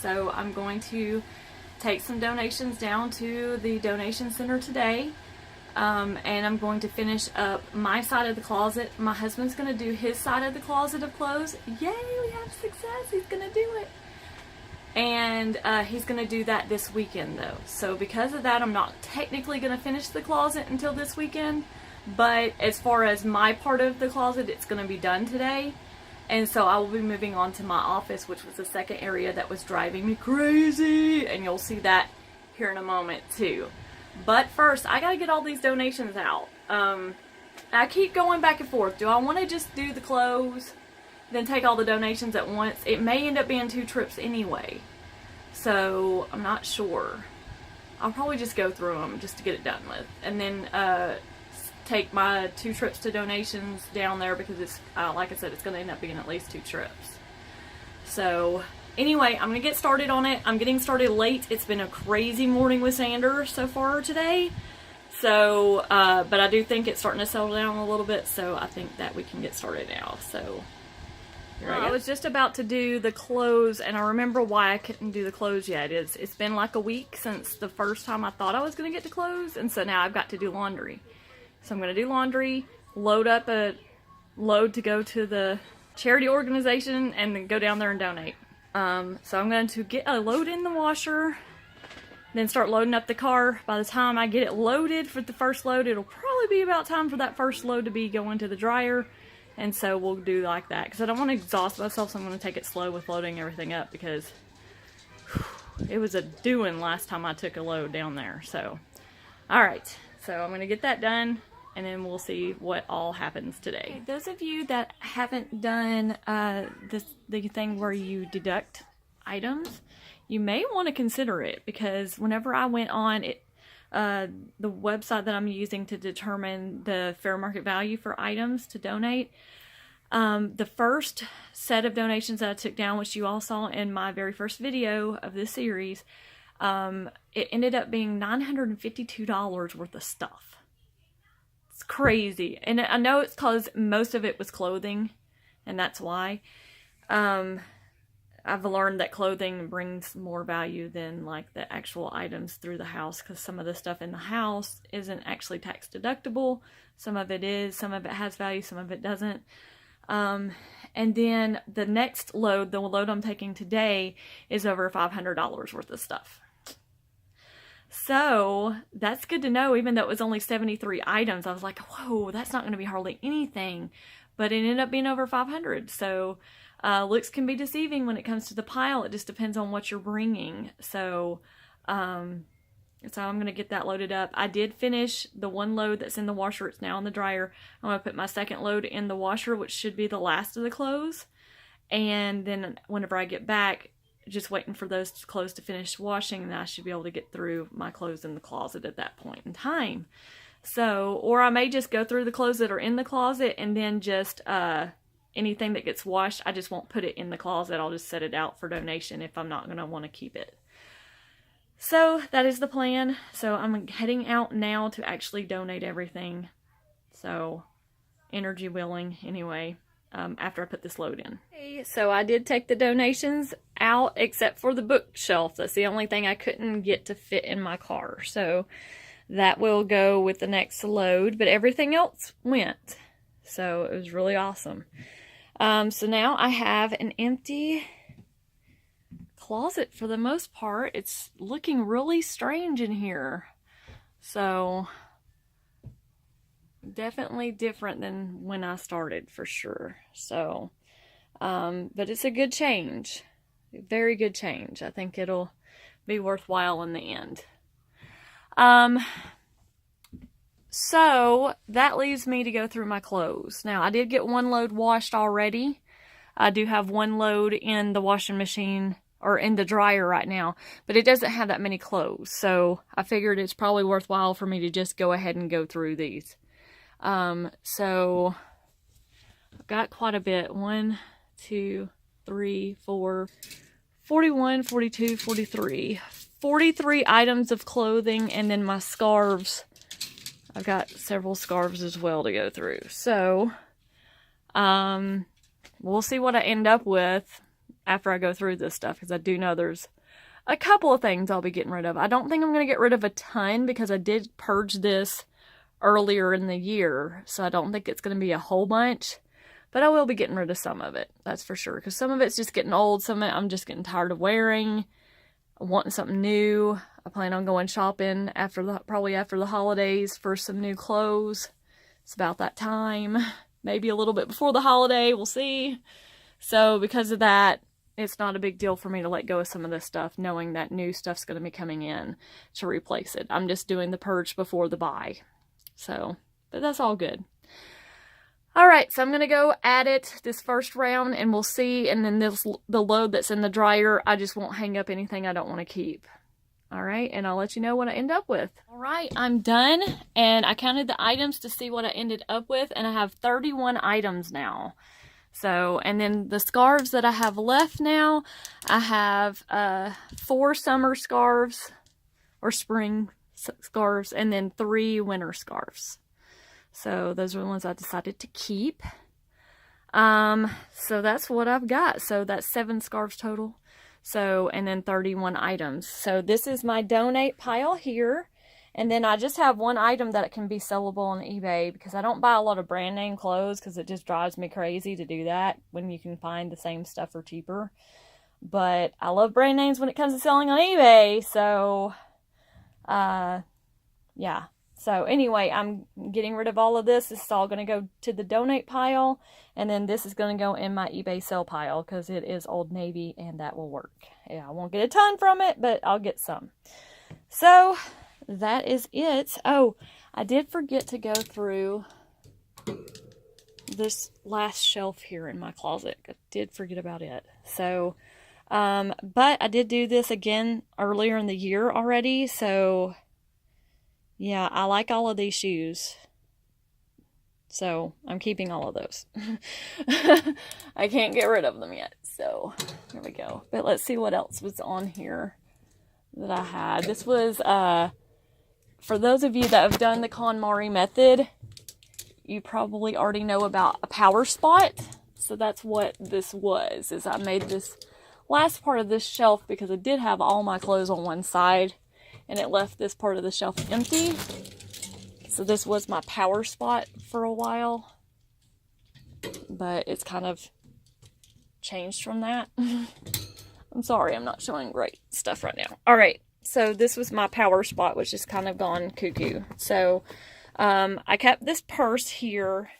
So I'm going to take some donations down to the donation center today. And I'm going to finish up my side of the closet. My husband's going to do his side of the closet of clothes. Yay, we have success. He's going to do it. And he's going to do that this weekend though. So because of that, I'm not technically going to finish the closet until this weekend. But as far as my part of the closet, it's going to be done today. And so I will be moving on to my office, which was the second area that was driving me crazy. And you'll see that here in a moment too. But first, I gotta get all these donations out. I keep going back and forth. Do I want to just do the clothes, then take all the donations at once? It may end up being 2 trips anyway. So, I'm not sure. I'll probably just go through them just to get it done with. And then take my 2 trips to donations down there because it's, like I said, it's going to end up being at least 2 trips. So, anyway, I'm going to get started on it. I'm getting started late. It's been a crazy morning with Xander so far today. So, but I do think it's starting to settle down a little bit, so I think that we can get started now. So, here I was just about to do the clothes, and I remember why I couldn't do the clothes yet. It's been like a week since the first time I thought I was going to get to clothes, and so now I've got to do laundry. So I'm going to do laundry, load up a load to go to the charity organization, and then go down there and donate. So I'm going to get a load in the washer, then start loading up the car. By the time I get it loaded for the first load, it'll probably be about time for that first load to be going to the dryer. And so we'll do like that, because I don't want to exhaust myself, so I'm going to take it slow with loading everything up, because it was a doing last time I took a load down there. So, alright, so I'm going to get that done, and then we'll see what all happens today. Okay, those of you that haven't done the thing where you deduct items, you may want to consider it, because whenever I went on it, the website that I'm using to determine the fair market value for items to donate, the first set of donations that I took down, which you all saw in my very first video of this series, it ended up being $952 worth of stuff. It's crazy. And I know it's because most of it was clothing, and that's why. I've learned that clothing brings more value than like the actual items through the house, because some of the stuff in the house isn't actually tax deductible. Some of it is, some of it has value, some of it doesn't. And then the next load, the load I'm taking today, is over $500 worth of stuff. So that's good to know. Even though it was only 73 items, I was like, whoa, that's not going to be hardly anything. But it ended up being over 500. So looks can be deceiving when it comes to the pile. It just depends on what you're bringing. So I'm going to get that loaded up. I did finish the one load that's in the washer. It's now in the dryer. I'm going to put my second load in the washer, which should be the last of the clothes. And then whenever I get back, just waiting for those clothes to finish washing, and I should be able to get through my clothes in the closet at that point in time. So, or I may just go through the clothes that are in the closet, and then just anything that gets washed, I just won't put it in the closet. I'll just set it out for donation if I'm not going to want to keep it. So that is the plan. So I'm heading out now to actually donate everything. So energy willing anyway, after I put this load in. Okay, so I did take the donations out except for the bookshelf. That's the only thing I couldn't get to fit in my car. So that will go with the next load, but everything else went. So it was really awesome. So now I have an empty closet for the most part. It's looking really strange in here. So definitely different than when I started for sure. So, but it's a good change. Very good change. I think it'll be worthwhile in the end. So that leaves me to go through my clothes. Now I did get one load washed already. I do have one load in the washing machine or in the dryer right now, but it doesn't have that many clothes. So I figured it's probably worthwhile for me to just go ahead and go through these. So I've got quite a bit. 1, 2, 3, 4, 41, 42, 43. 43 items of clothing, and then my scarves. I've got several scarves as well to go through. So, we'll see what I end up with. after I go through this stuff, because I do know there's a couple of things I'll be getting rid of. I don't think I'm going to get rid of a ton because I did purge this earlier in the year, so I don't think it's going to be a whole bunch, but I will be getting rid of some of it, that's for sure, because some of it's just getting old, some of it I'm just getting tired of wearing, wanting something new. I plan on going shopping probably after the holidays for some new clothes. It's about that time, maybe a little bit before the holiday, we'll see. So because of that, it's not a big deal for me to let go of some of this stuff, knowing that new stuff's going to be coming in to replace it. I'm just doing the purge before the buy. So, but that's all good. Alright, so I'm going to go at it this first round and we'll see. And then the load that's in the dryer, I just won't hang up anything I don't want to keep. Alright, and I'll let you know what I end up with. Alright, I'm done. And I counted the items to see what I ended up with. And I have 31 items now. So, and then the scarves that I have left now, I have 4 summer scarves or spring scarves and then 3 winter scarves. So those are the ones I decided to keep. So that's what I've got. So that's 7 scarves total. So, and then 31 items. So this is my donate pile here. And then I just have 1 item that can be sellable on eBay because I don't buy a lot of brand name clothes because it just drives me crazy to do that when you can find the same stuff for cheaper. But I love brand names when it comes to selling on eBay. So, yeah. So anyway, I'm getting rid of all of this. This is all going to go to the donate pile. And then this is going to go in my eBay sell pile because it is Old Navy and that will work. Yeah, I won't get a ton from it, but I'll get some. So that is it. Oh, I did forget to go through this last shelf here in my closet. I did forget about it. So, but I did do this again earlier in the year already. So, yeah, I like all of these shoes. So, I'm keeping all of those. I can't get rid of them yet. So, there we go. But let's see what else was on here that I had. This was, for those of you that have done the KonMari method, you probably already know about a power spot. So that's what this was, is I made this last part of this shelf because I did have all my clothes on one side and it left this part of the shelf empty. So this was my power spot for a while, but it's kind of changed from that. I'm sorry, I'm not showing great stuff right now. All right. So this was my power spot, which is kind of gone cuckoo. So I kept this purse here,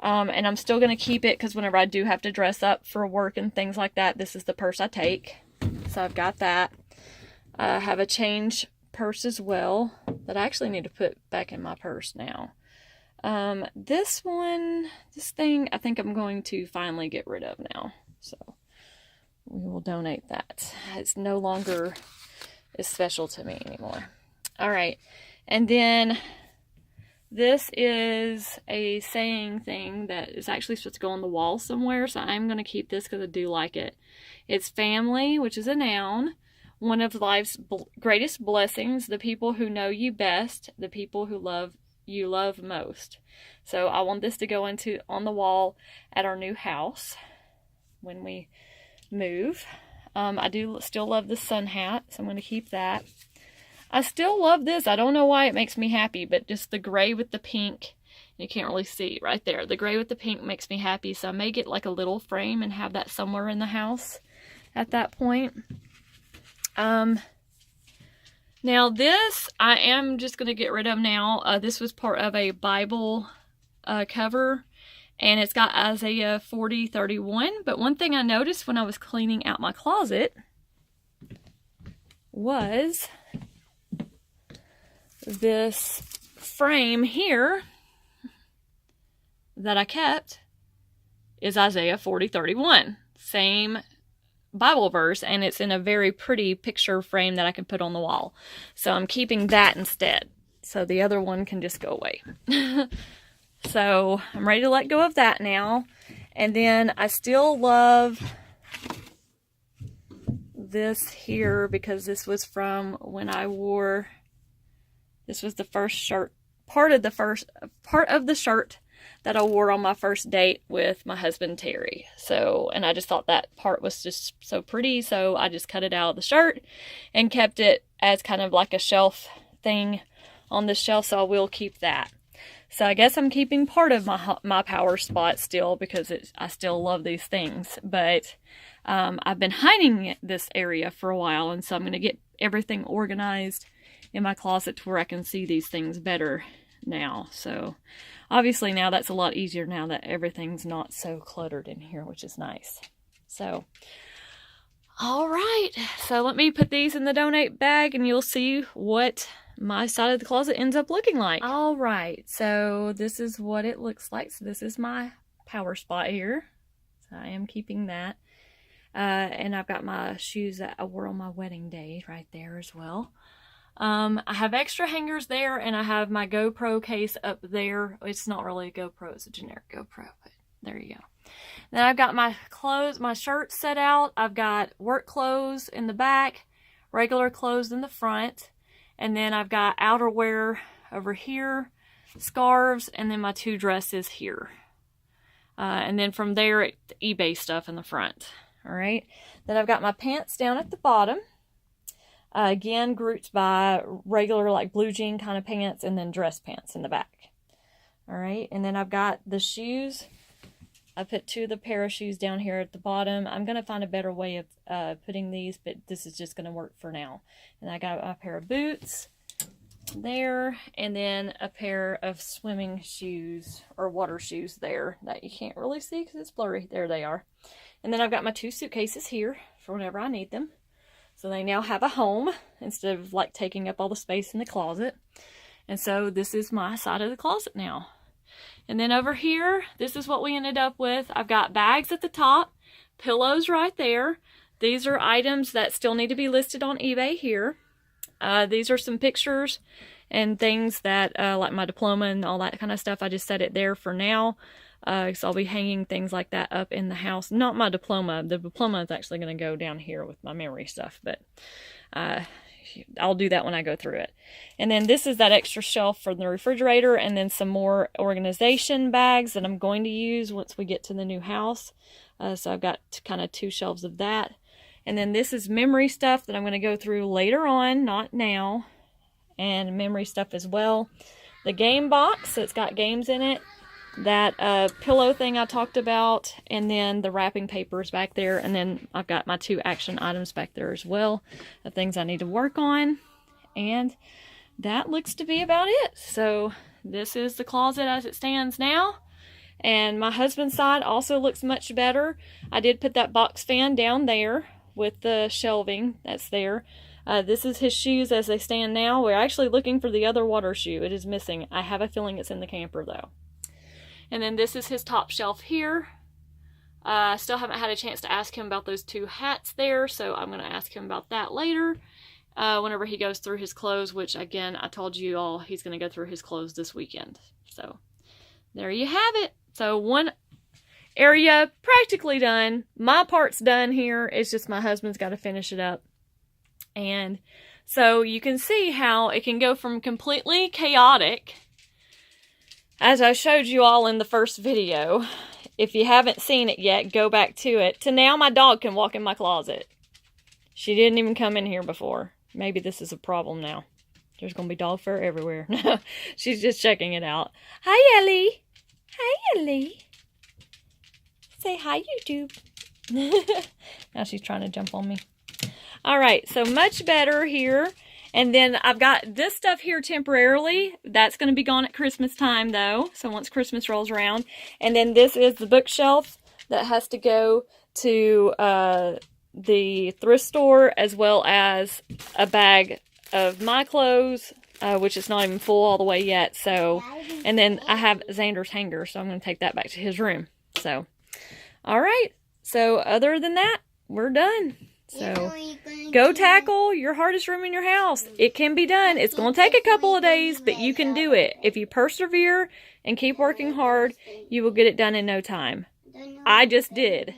and I'm still going to keep it because whenever I do have to dress up for work and things like that, this is the purse I take. So I've got that. I have a change purse as well that I actually need to put back in my purse now. This thing, I think I'm going to finally get rid of now. So we will donate that. It's no longer is special to me anymore. All right. And then this is a saying thing that is actually supposed to go on the wall somewhere. So I'm going to keep this because I do like it. It's family, which is a noun. One of life's greatest blessings, the people who know you best, the people who you love most. So I want this to go on the wall at our new house when we move. I do still love the sun hat, so I'm going to keep that. I still love this. I don't know why it makes me happy, but just the gray with the pink, you can't really see right there. The gray with the pink makes me happy, so I may get like a little frame and have that somewhere in the house at that point. Now this, I am just going to get rid of now. This was part of a Bible cover. And it's got Isaiah 40:31. But one thing I noticed when I was cleaning out my closet was this frame here that I kept is Isaiah 40:31. Same Bible verse, and it's in a very pretty picture frame that I can put on the wall. So I'm keeping that instead. So the other one can just go away. So I'm ready to let go of that now. And then I still love this here because this was from when I wore, this was the first shirt, part of the shirt that I wore on my first date with my husband, Terry. So, and I just thought that part was just so pretty, so I just cut it out of the shirt and kept it as kind of like a shelf thing on this shelf, so I will keep that. So I guess I'm keeping part of my power spot still because I still love these things. But I've been hiding this area for a while, and so I'm going to get everything organized in my closet to where I can see these things better now. So obviously now that's a lot easier now that everything's not so cluttered in here, which is nice. So, all right. So let me put these in the donate bag and you'll see what my side of the closet ends up looking like. All right, so this is what it looks like. So this is my power spot here. So I am keeping that. And I've got my shoes that I wore on my wedding day right there as well. I have extra hangers there, and I have my GoPro case up there. It's not really a GoPro, it's a generic GoPro, but there you go. Then I've got my clothes, my shirts set out. I've got work clothes in the back, regular clothes in the front. And then I've got outerwear over here, scarves, and then my 2 dresses here. And then from there, eBay stuff in the front. All right. Then I've got my pants down at the bottom. Again, grouped by regular like blue jean kind of pants and then dress pants in the back. All right. And then I've got the shoes. I put 2 of the pair of shoes down here at the bottom. I'm going to find a better way of putting these, but this is just going to work for now. And I got a pair of boots there, and then a pair of swimming shoes or water shoes there that you can't really see because it's blurry. There they are. And then I've got my 2 suitcases here for whenever I need them. So they now have a home instead of like taking up all the space in the closet. And so this is my side of the closet now. And then over here, this is what we ended up with. I've got bags at the top, pillows right there. These are items that still need to be listed on eBay here. These are some pictures and things that, like my diploma and all that kind of stuff. I just set it there for now. So I'll be hanging things like that up in the house. Not my diploma. The diploma is actually going to go down here with my memory stuff, but I'll do that when I go through it. And then this is that extra shelf for the refrigerator, and then some more organization bags that I'm going to use once we get to the new house. So I've got kind of 2 shelves of that. And then this is memory stuff that I'm going to go through later on, not now. And memory stuff as well. The game box, so it's got games in it. That pillow thing I talked about, and then the wrapping papers back there, and then I've got my 2 action items back there as well, the things I need to work on, and that looks to be about it. So this is the closet as it stands now, and my husband's side also looks much better. I did put that box fan down there with the shelving that's there. This is his shoes as they stand now. We're actually looking for the other water shoe. It is missing. I have a feeling it's in the camper though. And then this is his top shelf here. I still haven't had a chance to ask him about those 2 hats there, so I'm going to ask him about that later whenever he goes through his clothes, which again, I told you all he's going to go through his clothes this weekend. So there you have it. So one area practically done. My part's done here. It's just my husband's got to finish it up. And so you can see how it can go from completely chaotic, as I showed you all in the first video. If you haven't seen it yet, go back to it. To now my dog can walk in my closet. She didn't even come in here before. Maybe this is a problem now. There's going to be dog fur everywhere. She's just checking it out. Hi, Ellie. Hi, Ellie. Say hi, YouTube. Now she's trying to jump on me. All right, so much better here. And then I've got this stuff here temporarily. That's going to be gone at Christmas time, though. So once Christmas rolls around. And then this is the bookshelf that has to go to the thrift store, as well as a bag of my clothes, which is not even full all the way yet. So, and then I have Xander's hanger, so I'm going to take that back to his room. So, all right. So other than that, we're done. So go tackle your hardest room in your house. It can be done. It's going to take a couple of days, but you can do it. If you persevere and keep working hard, you will get it done in no time. I just did.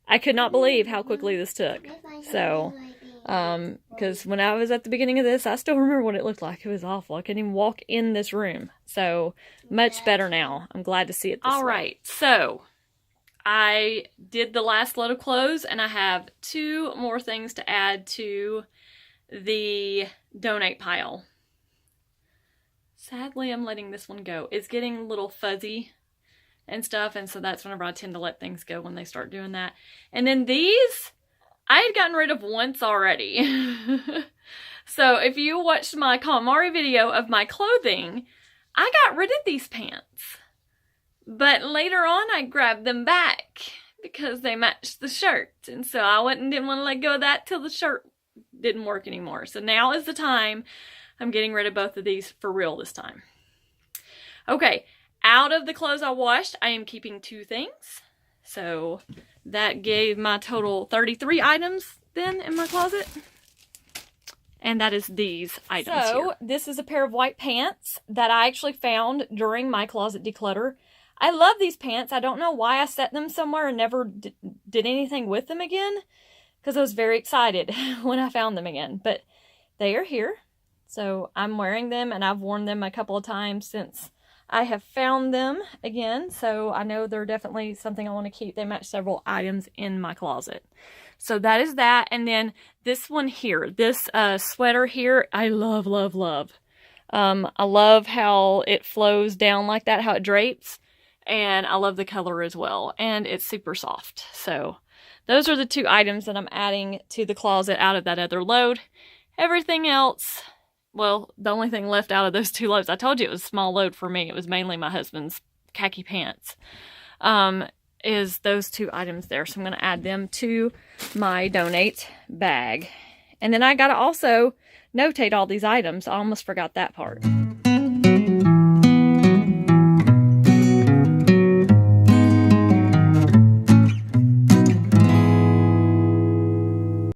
I could not believe how quickly this took. So Because when I was at the beginning of this, I still remember what it looked like. It was awful. I couldn't even walk in this room. So much better now. I'm glad to see it this way. All right, so I did the last load of clothes, and I have 2 more things to add to the donate pile. Sadly, I'm letting this one go. It's getting a little fuzzy and stuff, and so that's whenever I tend to let things go, when they start doing that. And then these, I had gotten rid of once already. So if you watched my KonMari video of my clothing, I got rid of these pants. But later on, I grabbed them back because they matched the shirt. And so I didn't want to let go of that till the shirt didn't work anymore. So now is the time. I'm getting rid of both of these for real this time. Okay, out of the clothes I washed, I am keeping 2 things. So that gave my total 33 items then in my closet. And that is these items here. This is a pair of white pants that I actually found during my closet declutter. I love these pants. I don't know why I set them somewhere and never did anything with them again, because I was very excited when I found them again. But they are here. So I'm wearing them, and I've worn them a couple of times since I have found them again. So I know they're definitely something I want to keep. They match several items in my closet. So that is that. And then this one here, this sweater here, I love, love, love. I love how it flows down like that, how it drapes. And I love the color as well. And it's super soft. So those are the 2 items that I'm adding to the closet out of that other load. Everything else, well, the only thing left out of those 2 loads, I told you it was a small load for me. It was mainly my husband's khaki pants. Is those 2 items there. So I'm going to add them to my donate bag. And then I got to also notate all these items. I almost forgot that part.